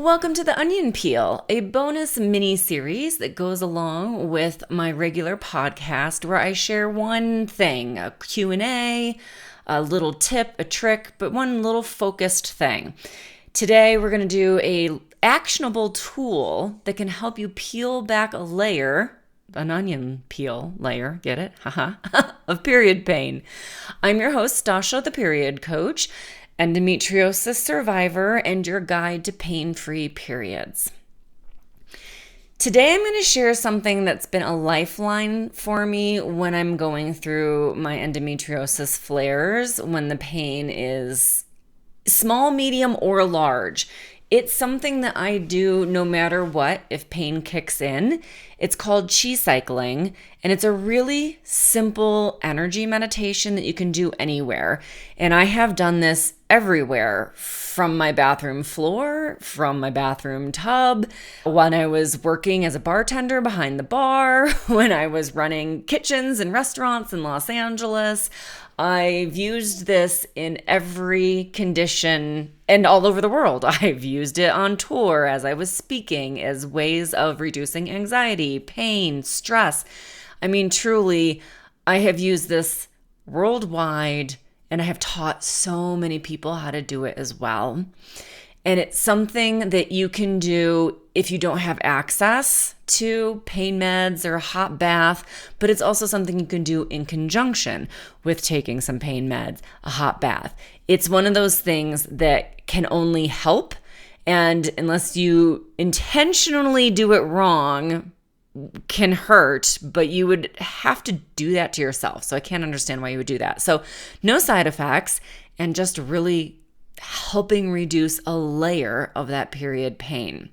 Welcome to the Onion Peel, a bonus mini-series that goes along with my regular podcast where I share one thing, a Q&A, a little tip, a trick, but one little focused thing. Today we're going to do a actionable tool that can help you peel back a layer, an onion peel layer, get it? Haha, of period pain. I'm your host, Stasha, the period coach, endometriosis survivor, and your guide to pain-free periods. Today I'm going to share something that's been a lifeline for me when I'm going through my endometriosis flares, when the pain is small, medium, or large. It's something that I do no matter what if pain kicks in. It's called chi cycling, and it's a really simple energy meditation that you can do anywhere. And I have done this everywhere, from my bathroom floor, from my bathroom tub, when I was working as a bartender behind the bar, when I was running kitchens and restaurants in Los Angeles. I've used this in every condition and all over the world. I've used it on tour as I was speaking as ways of reducing anxiety, pain, stress. I mean, truly, I have used this worldwide, and I have taught so many people how to do it as well. And it's something that you can do if you don't have access to pain meds or a hot bath, but it's also something you can do in conjunction with taking some pain meds, a hot bath. It's one of those things that can only help, and unless you intentionally do it wrong, can hurt, but you would have to do that to yourself. So I can't understand why you would do that. So no side effects, and just really helping reduce a layer of that period pain.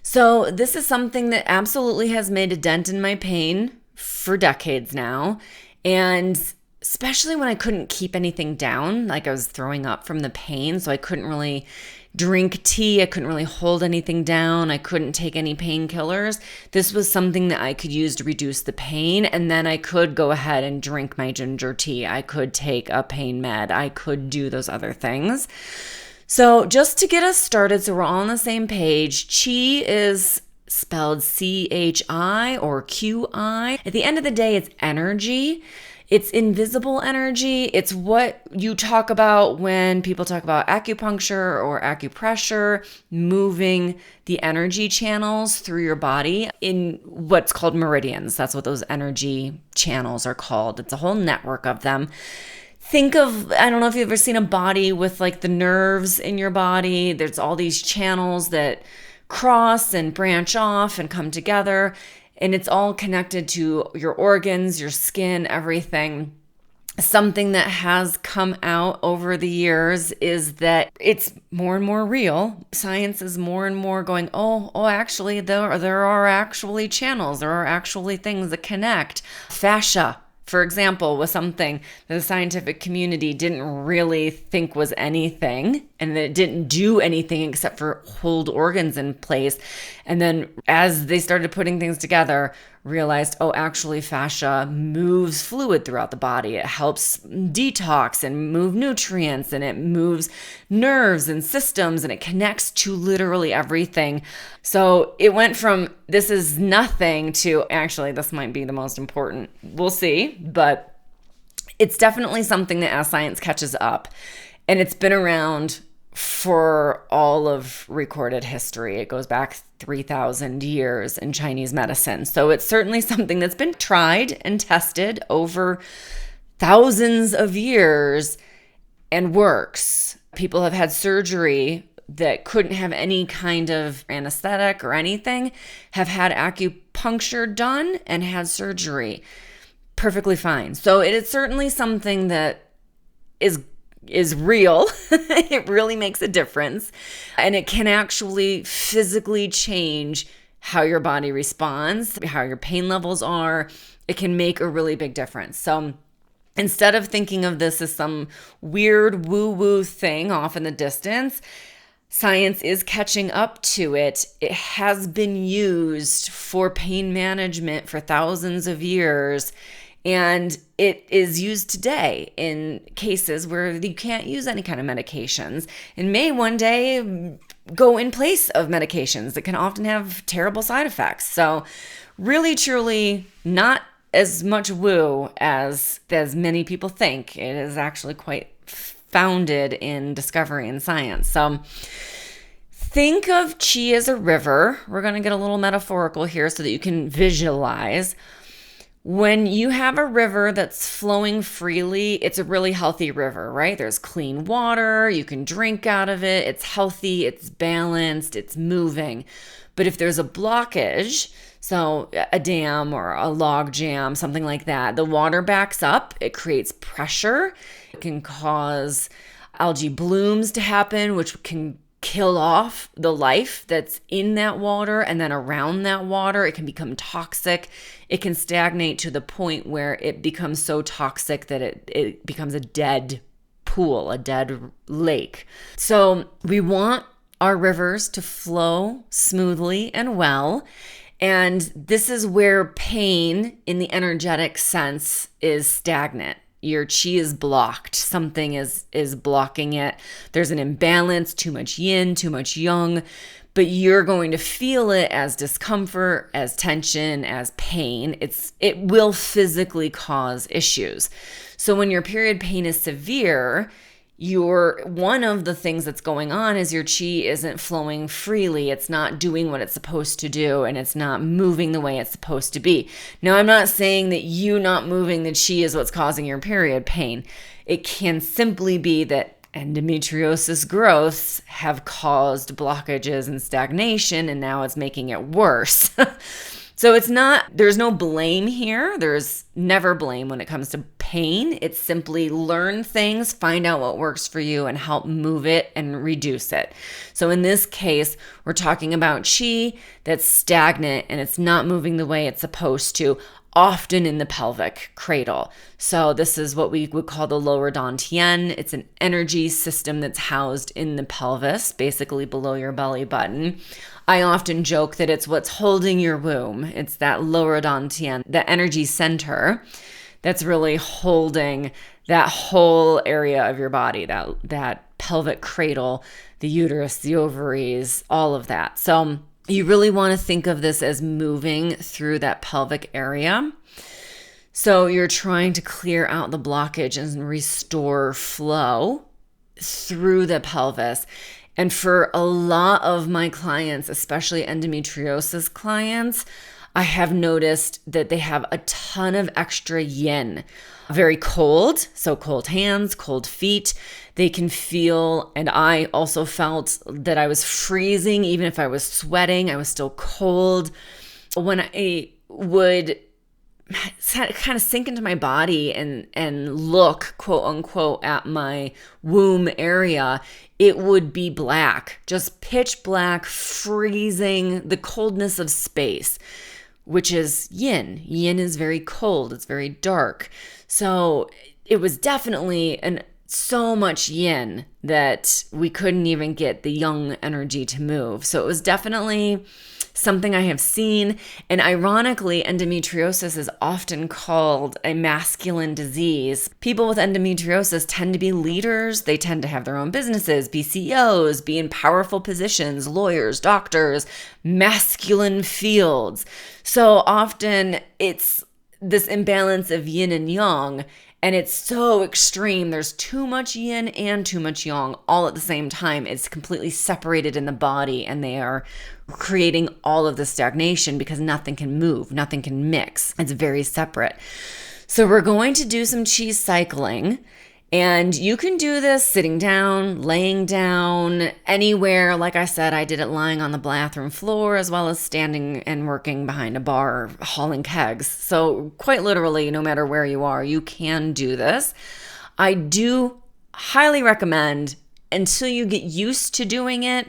So this is something that absolutely has made a dent in my pain for decades now. And especially when I couldn't keep anything down, like I was throwing up from the pain, so I couldn't really drink tea, I couldn't really hold anything down, I couldn't take any painkillers. This was something that I could use to reduce the pain, and then I could go ahead and drink my ginger tea. I could take a pain med. I could do those other things. So just to get us started, so we're all on the same page, chi is spelled C-H-I or Q-I. At the end of the day, it's energy. It's invisible energy. It's what you talk about when people talk about acupuncture or acupressure, moving the energy channels through your body in what's called meridians. That's what those energy channels are called. It's a whole network of them. Think of, I don't know if you've ever seen a body with like the nerves in your body. There's all these channels that cross and branch off and come together. And it's all connected to your organs, your skin, everything. Something that has come out over the years is that it's more and more real. Science is more and more going, actually, there are actually channels. There are actually things that connect. Fascia, for example, was something that the scientific community didn't really think was anything, and that it didn't do anything except for hold organs in place. And then as they started putting things together, realized, actually fascia moves fluid throughout the body. It helps detox and move nutrients, and it moves nerves and systems, and it connects to literally everything. So it went from this is nothing to actually this might be the most important. We'll see, but it's definitely something that as science catches up, and it's been around for all of recorded history. It goes back 3,000 years in Chinese medicine. So it's certainly something that's been tried and tested over thousands of years and works. People have had surgery that couldn't have any kind of anesthetic or anything, have had acupuncture done and had surgery. Perfectly fine. So it is certainly something that is real. It really makes a difference. And it can actually physically change how your body responds, how your pain levels are. It can make a really big difference. So instead of thinking of this as some weird woo-woo thing off in the distance, science is catching up to it. It has been used for pain management for thousands of years. And it is used today in cases where you can't use any kind of medications. It may one day go in place of medications that can often have terrible side effects. So really, truly not as much woo as many people think. It is actually quite founded in discovery and science. So think of chi as a river. We're going to get a little metaphorical here so that you can visualize. When you have a river that's flowing freely, it's a really healthy river, right? There's clean water, you can drink out of it, it's healthy, it's balanced, it's moving. But if there's a blockage, so a dam or a log jam, something like that, the water backs up, it creates pressure, it can cause algae blooms to happen, which can kill off the life that's in that water and then around that water. It can become toxic. It can stagnate to the point where it becomes so toxic that it becomes a dead pool, a dead lake. So we want our rivers to flow smoothly and well. And this is where pain in the energetic sense is stagnant. Your chi is blocked. Something is blocking it. There's an imbalance, too much yin, too much yang, but you're going to feel it as discomfort, as tension, as pain. It will physically cause issues. So when your period pain is severe, one of the things that's going on is your chi isn't flowing freely. It's not doing what it's supposed to do, and it's not moving the way it's supposed to be. Now, I'm not saying that you not moving the chi is what's causing your period pain. It can simply be that endometriosis growths have caused blockages and stagnation, and now it's making it worse. So there's no blame here. There's never blame when it comes to pain. It's simply learn things, find out what works for you, and help move it and reduce it. So in this case, we're talking about chi that's stagnant and it's not moving the way it's supposed to, often in the pelvic cradle. So this is what we would call the lower Dantian. It's an energy system that's housed in the pelvis, basically below your belly button. I often joke that it's what's holding your womb. It's that lower Dantian, the energy center that's really holding that whole area of your body, that pelvic cradle, the uterus, the ovaries, all of that. So you really want to think of this as moving through that pelvic area. So you're trying to clear out the blockage and restore flow through the pelvis. And for a lot of my clients, especially endometriosis clients, I have noticed that they have a ton of extra yin. Very cold, so cold hands, cold feet. They can feel, and I also felt that I was freezing. Even if I was sweating, I was still cold. When I would kind of sink into my body and look, quote unquote, at my womb area, it would be black, just pitch black, freezing, the coldness of space, which is yin. Yin is very cold. It's very dark. So it was definitely so much yin that we couldn't even get the yang energy to move. So it was definitely something I have seen. And ironically, endometriosis is often called a masculine disease. People with endometriosis tend to be leaders. They tend to have their own businesses, be CEOs, be in powerful positions, lawyers, doctors, masculine fields. So often it's this imbalance of yin and yang, and it's so extreme. There's too much yin and too much yang all at the same time. It's completely separated in the body, and they are creating all of the stagnation because nothing can move, nothing can mix. It's very separate. So we're going to do some chi cycling, and you can do this sitting down, laying down, anywhere. Like I said, I did it lying on the bathroom floor as well as standing and working behind a bar, hauling kegs. So quite literally, no matter where you are, you can do this. I do highly recommend, until you get used to doing it,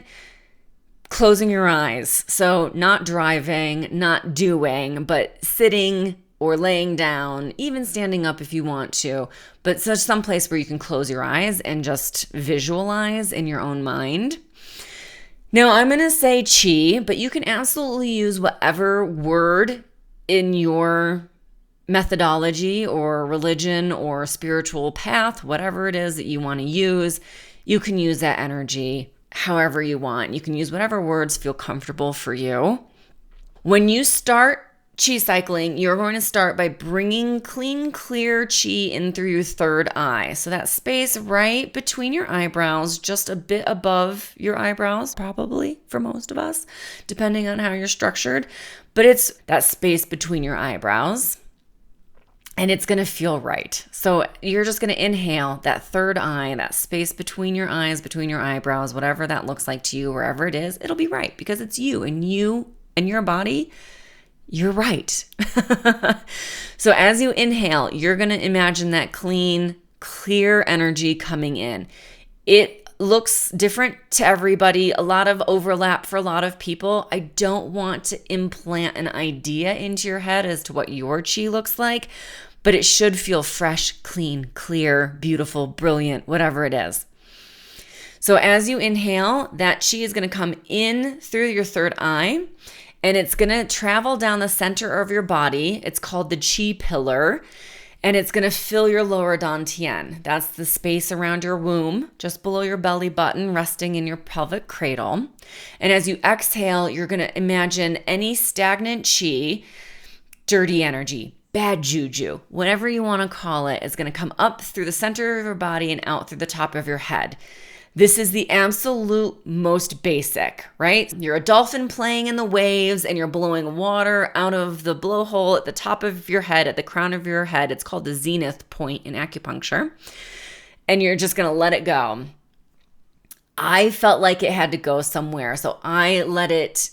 closing your eyes. So not driving, not doing, but sitting or laying down, even standing up if you want to, but such some place where you can close your eyes and just visualize in your own mind. Now I'm going to say chi, but you can absolutely use whatever word in your methodology or religion or spiritual path, whatever it is that you want to use. You can use that energy however you want. You can use whatever words feel comfortable for you. When you start chi cycling, you're going to start by bringing clean, clear chi in through your third eye. So that space right between your eyebrows, just a bit above your eyebrows, probably for most of us, depending on how you're structured. But it's that space between your eyebrows. And it's going to feel right. So you're just going to inhale that third eye, that space between your eyes, between your eyebrows, whatever that looks like to you, wherever it is, it'll be right because it's you and your body. You're right. So as you inhale, you're going to imagine that clean, clear energy coming in. It looks different to everybody, a lot of overlap for a lot of people. I don't want to implant an idea into your head as to what your chi looks like, but it should feel fresh, clean, clear, beautiful, brilliant, whatever it is. So as you inhale, that chi is going to come in through your third eye, and it's going to travel down the center of your body. It's called the chi pillar, and it's going to fill your lower Dantian. That's the space around your womb, just below your belly button, resting in your pelvic cradle. And as you exhale, you're going to imagine any stagnant chi, dirty energy, bad juju, whatever you want to call it, is going to come up through the center of your body and out through the top of your head. This is the absolute most basic, right? You're a dolphin playing in the waves and you're blowing water out of the blowhole at the top of your head, at the crown of your head. It's called the zenith point in acupuncture. And you're just going to let it go. I felt like it had to go somewhere. So I let it,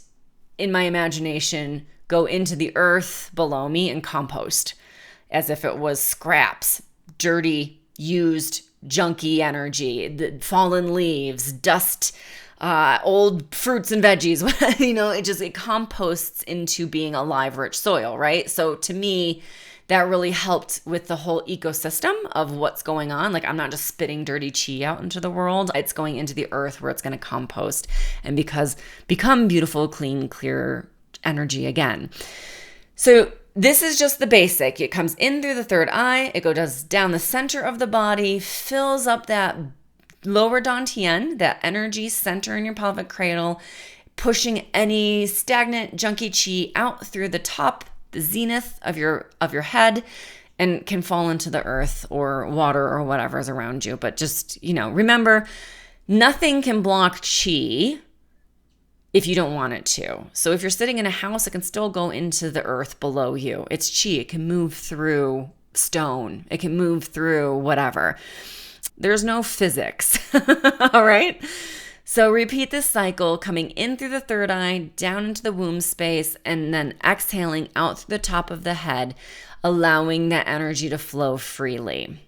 in my imagination, go into the earth below me and compost as if it was scraps, dirty, used, junky energy, the fallen leaves, dust, old fruits and veggies. It composts into being a live, rich soil, right? So to me, that really helped with the whole ecosystem of what's going on. Like, I'm not just spitting dirty chi out into the world. It's going into the earth where it's going to compost and become beautiful, clean, clear energy again. So this is just the basic. It comes in through the third eye. It goes down the center of the body, fills up that lower Dantian, that energy center in your pelvic cradle, pushing any stagnant, junky chi out through the top, the zenith of your head, and can fall into the earth or water or whatever is around you. But just, remember, nothing can block chi if you don't want it to. So if you're sitting in a house, it can still go into the earth below you. It's chi. It can move through stone. It can move through whatever. There's no physics. All right? So repeat this cycle, coming in through the third eye, down into the womb space, and then exhaling out through the top of the head, allowing that energy to flow freely.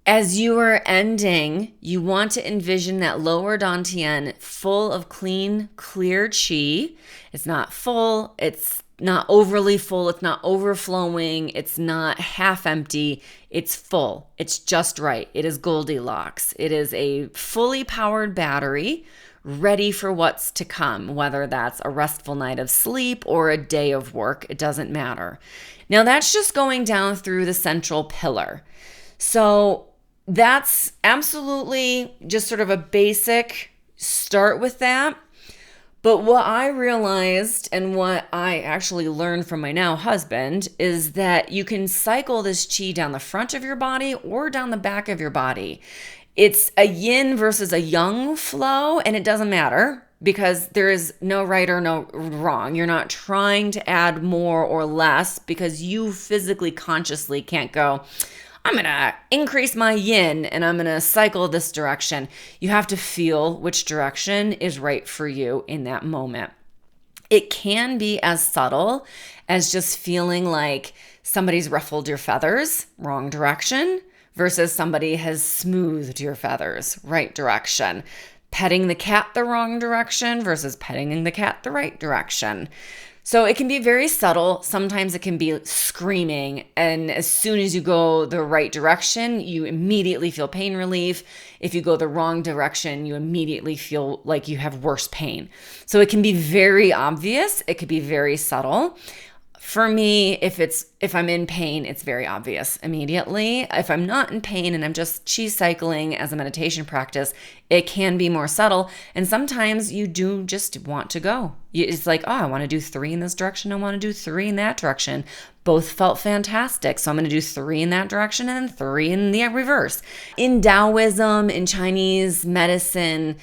As you are ending, you want to envision that lower Dantian full of clean, clear chi. It's not full, it's not overly full, it's not overflowing, it's not half empty, it's full. It's just right. It is Goldilocks. It is a fully powered battery ready for what's to come, whether that's a restful night of sleep or a day of work, it doesn't matter. Now that's just going down through the central pillar. So that's absolutely just sort of a basic start with that. But what I realized and what I actually learned from my now husband is that you can cycle this chi down the front of your body or down the back of your body. It's a yin versus a yang flow, and it doesn't matter because there is no right or no wrong. You're not trying to add more or less because you physically, consciously can't go, I'm going to increase my yin and I'm going to cycle this direction. You have to feel which direction is right for you in that moment. It can be as subtle as just feeling like somebody's ruffled your feathers, wrong direction, versus somebody has smoothed your feathers, right direction. Petting the cat the wrong direction versus petting the cat the right direction. So it can be very subtle. Sometimes it can be screaming. And as soon as you go the right direction, you immediately feel pain relief. If you go the wrong direction, you immediately feel like you have worse pain. So it can be very obvious. It could be very subtle. For me, if I'm in pain, it's very obvious immediately. If I'm not in pain and I'm just chi cycling as a meditation practice, it can be more subtle. And sometimes you do just want to go. It's like, oh, I want to do 3 in this direction. I want to do 3 in that direction. Both felt fantastic. So I'm going to do 3 in that direction and 3 in the reverse. In Taoism, in Chinese medicine,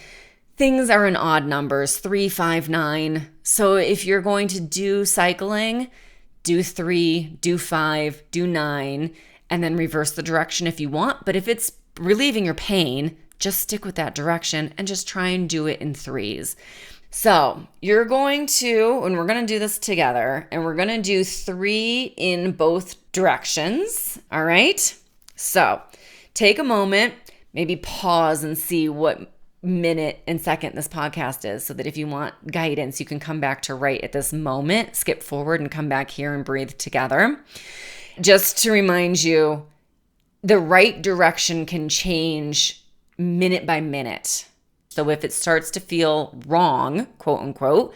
things are in odd numbers, 3, 5, 9. So if you're going to do cycling, do 3, do 5, do 9, and then reverse the direction if you want. But if it's relieving your pain, just stick with that direction and just try and do it in 3s. So you're going to, and we're going to do this together, and we're going to do 3 in both directions. All right. So take a moment, maybe pause and see what minute and second this podcast is, so that if you want guidance, you can come back to right at this moment, skip forward and come back here and breathe together. Just to remind you, the right direction can change minute by minute. So if it starts to feel wrong, quote unquote,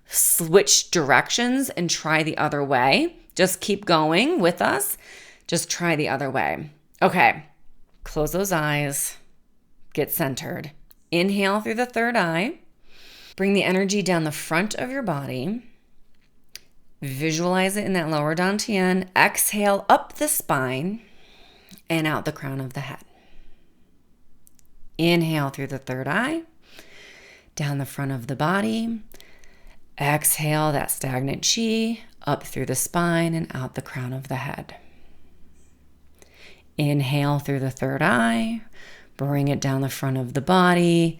switch directions and try the other way. Just keep going with us. Just try the other way. Okay, close those eyes, get centered. Inhale through the third eye. Bring the energy down the front of your body. Visualize it in that lower Dantian. Exhale up the spine and out the crown of the head. Inhale through the third eye, down the front of the body. Exhale that stagnant chi up through the spine and out the crown of the head. Inhale through the third eye. Bring it down the front of the body,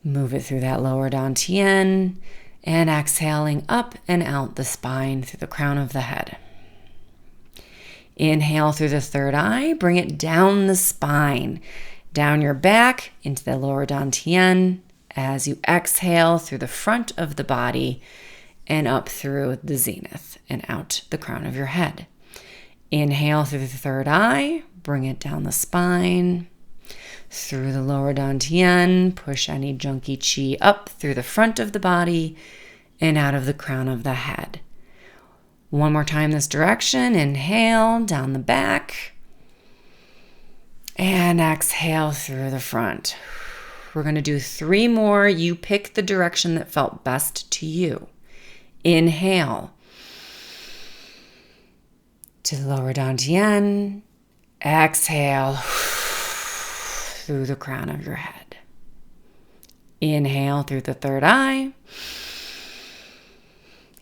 move it through that lower Dantian, and exhaling up and out the spine through the crown of the head. Inhale through the third eye, bring it down the spine, down your back into the lower Dantian as you exhale through the front of the body and up through the zenith and out the crown of your head. Inhale through the third eye, bring it down the spine, through the lower Dantian, push any junky chi up through the front of the body and out of the crown of the head. One more time this direction. Inhale down the back and exhale through the front. We're going to do 3 more. You pick the direction that felt best to you. Inhale to the lower Dantian. Exhale through the crown of your head. Inhale through the third eye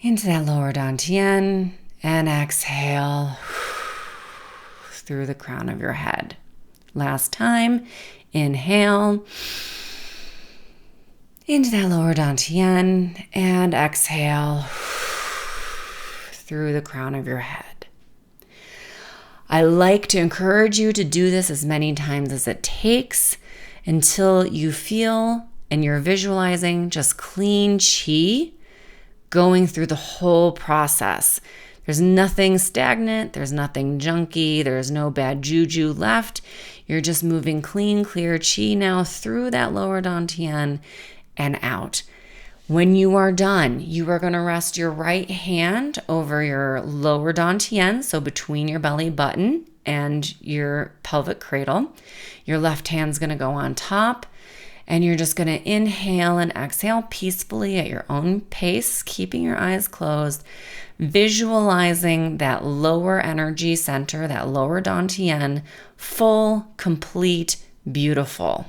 into that lower Dantian, and exhale through the crown of your head. Last time, inhale into that lower Dantian and exhale through the crown of your head. I like to encourage you to do this as many times as it takes until you feel and you're visualizing just clean chi going through the whole process. There's nothing stagnant, there's nothing junky, there's no bad juju left. You're just moving clean, clear chi now through that lower Dantian and out. When you are done, you are going to rest your right hand over your lower Dantian, so between your belly button and your pelvic cradle. Your left hand's going to go on top, and you're just going to inhale and exhale peacefully at your own pace, keeping your eyes closed, visualizing that lower energy center, that lower Dantian, full, complete, beautiful.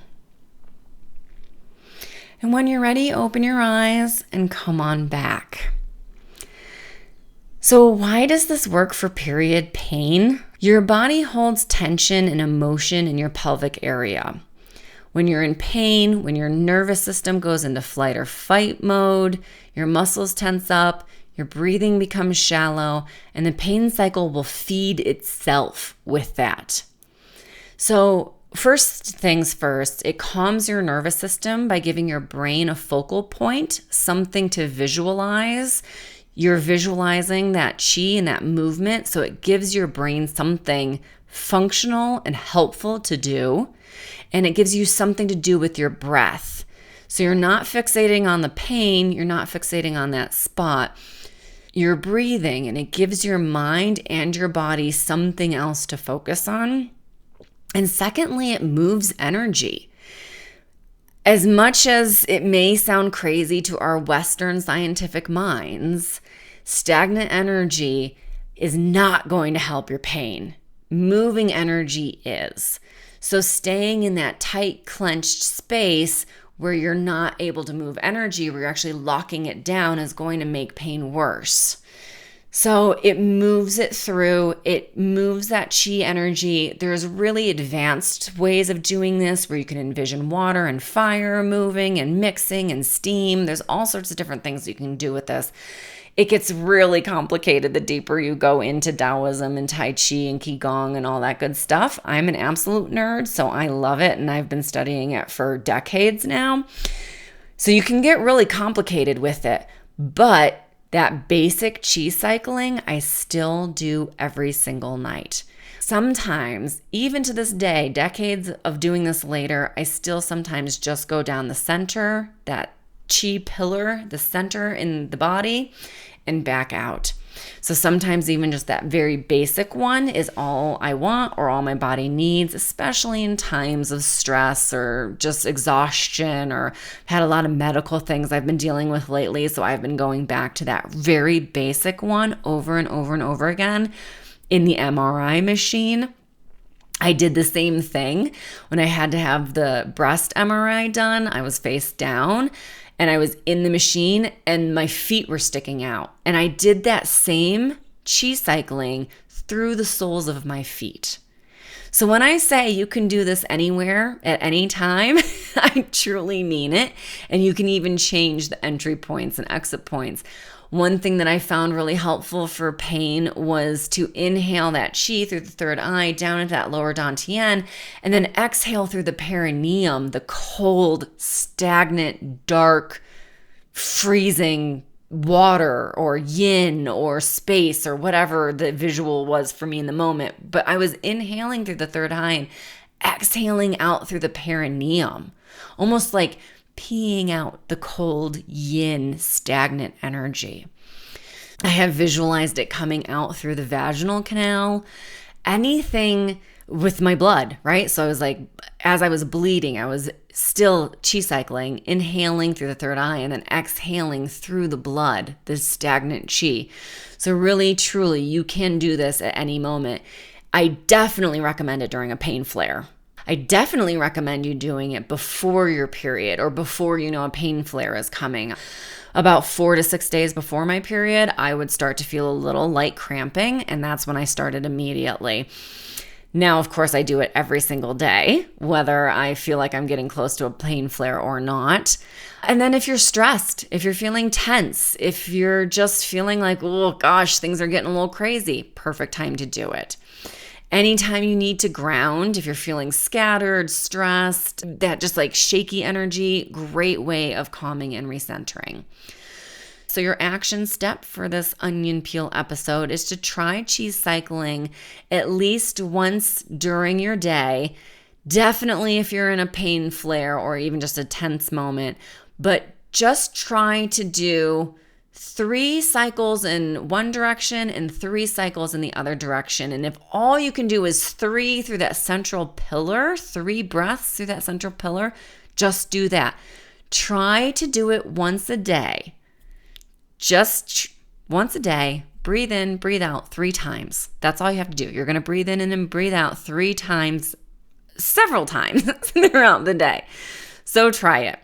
And when you're ready, open your eyes and come on back. So why does this work for period pain? Your body holds tension and emotion in your pelvic area. When you're in pain, when your nervous system goes into flight or fight mode, your muscles tense up, your breathing becomes shallow, and the pain cycle will feed itself with that. So first things first, it calms your nervous system by giving your brain a focal point, something to visualize. You're visualizing that chi and that movement, so it gives your brain something functional and helpful to do, and it gives you something to do with your breath. So you're not fixating on the pain, you're not fixating on that spot. your breathing, and it gives your mind and your body something else to focus on. And secondly, it moves energy. As much as it may sound crazy to our Western scientific minds, stagnant energy is not going to help your pain. Moving energy is. So staying in that tight, clenched space where you're not able to move energy, where you're actually locking it down, is going to make pain worse. So it moves it through, it moves that chi energy. There's really advanced ways of doing this where you can envision water and fire moving and mixing and steam. There's all sorts of different things you can do with this. It gets really complicated the deeper you go into Taoism and Tai Chi and Qigong and all that good stuff. I'm an absolute nerd, so I love it, and I've been studying it for decades now. So you can get really complicated with it, but that basic chi cycling, I still do every single night. Sometimes, even to this day, decades of doing this later, I still sometimes just go down the center, that chi pillar, the center in the body, and back out. So sometimes even just that very basic one is all I want or all my body needs, especially in times of stress or just exhaustion, or had a lot of medical things I've been dealing with lately. So I've been going back to that very basic one over and over and over again in the MRI machine. I did the same thing when I had to have the breast MRI done. I was face down and I was in the machine and my feet were sticking out. And I did that same chi cycling through the soles of my feet. So when I say you can do this anywhere at any time, I truly mean it. And you can even change the entry points and exit points. One thing that I found really helpful for pain was to inhale that chi through the third eye down into that lower Dantian, and then exhale through the perineum, the cold, stagnant, dark, freezing water or yin or space or whatever the visual was for me in the moment. But I was inhaling through the third eye and exhaling out through the perineum, almost like peeing out the cold yin stagnant energy. I have visualized it coming out through the vaginal canal, anything with my blood, right? So I was like, as I was bleeding, I was still chi cycling, inhaling through the third eye and then exhaling through the blood, the stagnant chi. So really, truly, you can do this at any moment. I definitely recommend it during a pain flare. I definitely recommend you doing it before your period or before you know a pain flare is coming. About 4 to 6 days before my period, I would start to feel a little light cramping, and that's when I started immediately. Now, of course, I do it every single day, whether I feel like I'm getting close to a pain flare or not. And then if you're stressed, if you're feeling tense, if you're just feeling like, oh gosh, things are getting a little crazy, perfect time to do it. Anytime you need to ground, if you're feeling scattered, stressed, that just like shaky energy, great way of calming and recentering. So your action step for this onion peel episode is to try chi cycling at least once during your day. Definitely if you're in a pain flare or even just a tense moment, but just try to do 3 cycles in one direction and 3 cycles in the other direction. And if all you can do is 3 through that central pillar, 3 breaths through that central pillar, just do that. Try to do it once a day. Just once a day, breathe in, breathe out 3 times. That's all you have to do. You're going to breathe in and then breathe out 3 times, several times throughout the day. So try it.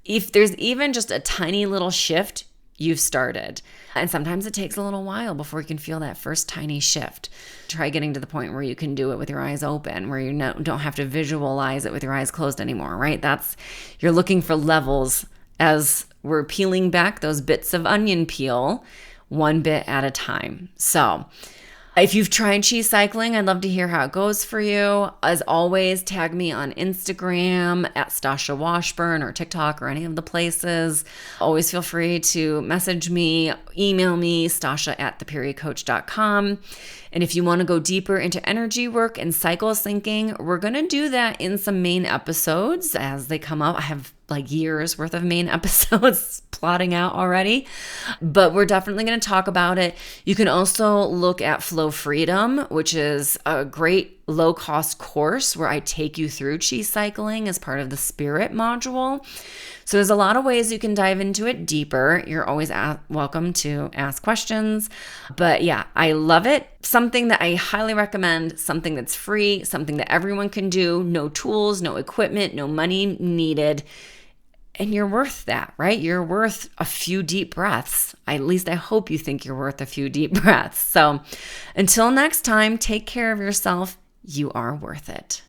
If there's even just a tiny little shift, you've started. And sometimes it takes a little while before you can feel that first tiny shift. Try getting to the point where you can do it with your eyes open, where you don't have to visualize it with your eyes closed anymore, right? You're looking for levels as we're peeling back those bits of onion peel, one bit at a time. So if you've tried chi cycling, I'd love to hear how it goes for you. As always, tag me on Instagram at Stasha Washburn or TikTok or any of the places. Always feel free to message me, email me, stasha@theperiodcoach.com. And if you want to go deeper into energy work and cycle syncing, we're going to do that in some main episodes as they come up. I have like years worth of main episodes plotting out already. But we're definitely going to talk about it. You can also look at Flow Freedom, which is a great low-cost course where I take you through chi cycling as part of the spirit module. So there's a lot of ways you can dive into it deeper. You're always welcome to ask questions. But yeah, I love it. Something that I highly recommend, something that's free, something that everyone can do, no tools, no equipment, no money needed. And you're worth that, right? You're worth a few deep breaths. At least I hope you think you're worth a few deep breaths. So until next time, take care of yourself. You are worth it.